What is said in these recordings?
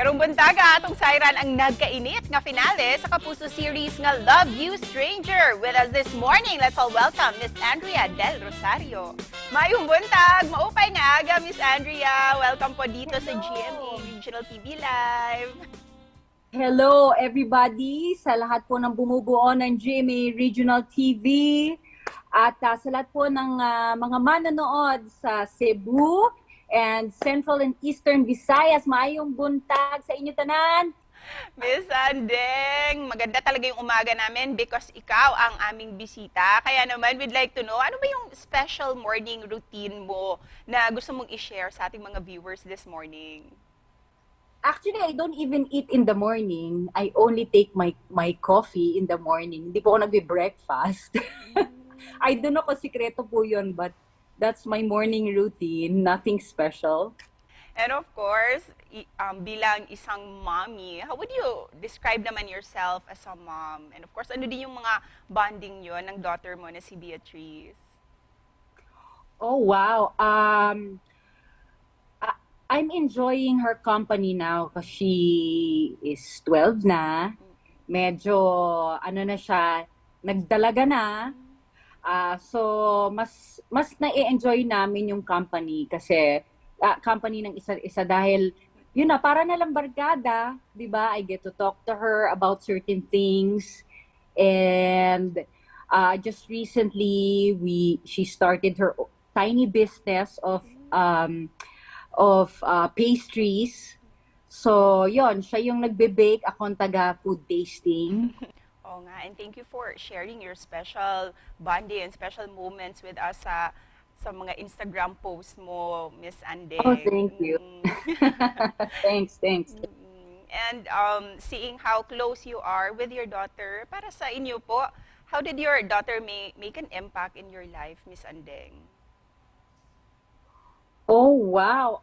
Karong buntaga atong sayran ang nagkainit nga finale sa Kapuso series nga Love You Stranger. With us this morning, let's all welcome Miss Andrea Del Rosario. Mayong buntag, maupay nga aga Miss Andrea. Welcome po dito sa GMA Regional TV Live. Hello everybody sa lahat po ng bumubuo ng GMA Regional TV at sa lahat po ng mga manonood sa Cebu and Central and Eastern Visayas. Maayong buntag sa inyo tanan. Miss Andeng, maganda talaga yung umaga namin because ikaw ang aming bisita. Kaya naman, we'd like to know, ano ba yung special morning routine mo na gusto mong i-share sa ating mga viewers this morning? Actually, I don't even eat in the morning. I only take my coffee in the morning. Hindi po ako nagbe-breakfast. I don't know kung sikreto po yun, but that's my morning routine. Nothing special. And of course, bilang isang mommy, how would you describe naman yourself as a mom? And of course, ano din yung mga bonding yun ng daughter mo na si Beatrice? Oh, wow. I'm enjoying her company now kasi she is 12 na. Medyo, ano na siya, nagdalaga na. So, mas na-enjoy namin yung company kasi company ng isa dahil yun na, para na lang barkada, di ba? I get to talk to her about certain things. And just recently, she started her tiny business of pastries. So, yon, siya yung nagbe-bake, akong taga food tasting. Oo nga, and thank you for sharing your special bonding and special moments with us sa mga Instagram posts mo, Miss Andeng. Oh, thank you. Thanks. And seeing how close you are with your daughter, para sa inyo po, how did your daughter make an impact in your life, Miss Andeng? Oh, wow.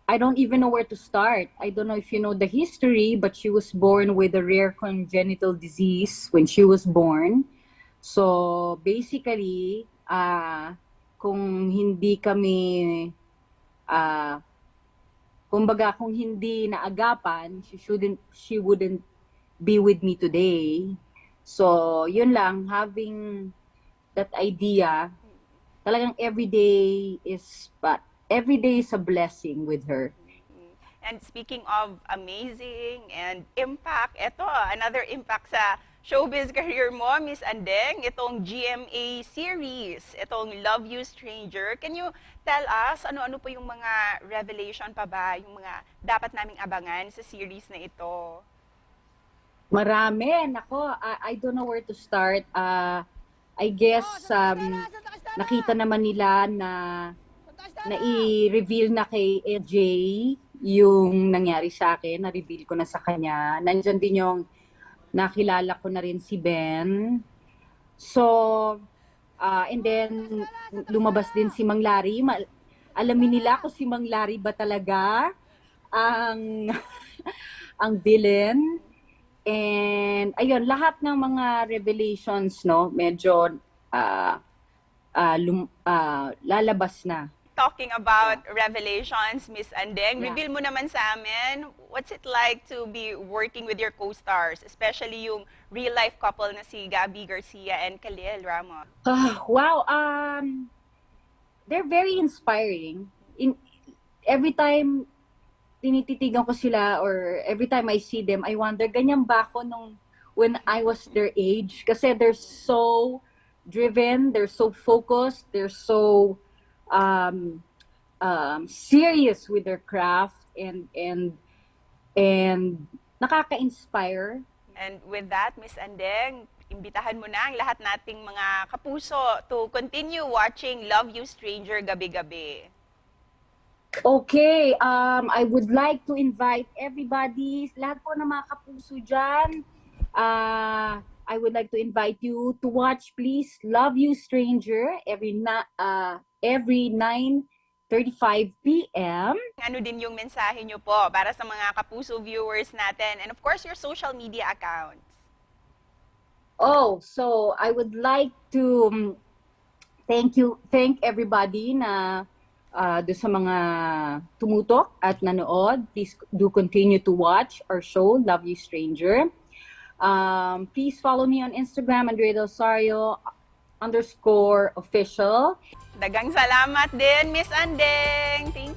I don't even know where to start. I don't know if you know the history, but she was born with a rare congenital disease when she was born. So basically, kung hindi kami, kumbaga kung hindi naagapan, she wouldn't be with me today. So yun lang, having that idea, talagang every day is a blessing with her. And speaking of amazing and impact, ito, another impact sa showbiz career mo, Miss Andeng, itong GMA series, itong Love You Stranger. Can you tell us, ano-ano po yung mga revelation pa ba, yung mga dapat naming abangan sa series na ito? Marami, nako, I don't know where to start. I guess nakita naman nila na i-reveal na kay AJ yung nangyari sa akin, na-reveal ko na sa kanya. Nandyan din yung nakilala ko na rin si Ben. So, and then lumabas din si Mang Larry. Alamin nila kung si Mang Larry ba talaga ang ang villain. And ayun, lahat ng mga revelations, no, medyo lalabas na. Talking about revelations, Miss Andeng, Yeah. reveal mo naman sa amin, what's it like to be working with your co-stars, especially yung real-life couple na si Gabii Garcia and Khalil Ramos? Wow, they're very inspiring. Every time tinititigan ko sila or every time I see them, I wonder, ganyan ba ako when I was their age? Kasi they're so driven, they're so focused, they're so serious with their craft and nakaka-inspire. And with that, Miss Andeng, imbitahan mo na ang lahat nating mga kapuso to continue watching Love You Stranger gabi-gabi. Okay, I would like to invite everybody, lahat po ng mga kapuso dyan, I would like to invite you to watch, please, Love You Stranger every 9:35 p.m. Ano din yung mensahe nyo po para sa mga kapuso viewers natin and of course your social media accounts? Oh, so I would like to thank everybody na do sa mga tumutok at nanood, please do continue to watch our show, Love You Stranger. Please follow me on Instagram, Andrea Del Rosario _official. Dagang salamat din, Miss Andeng. Thank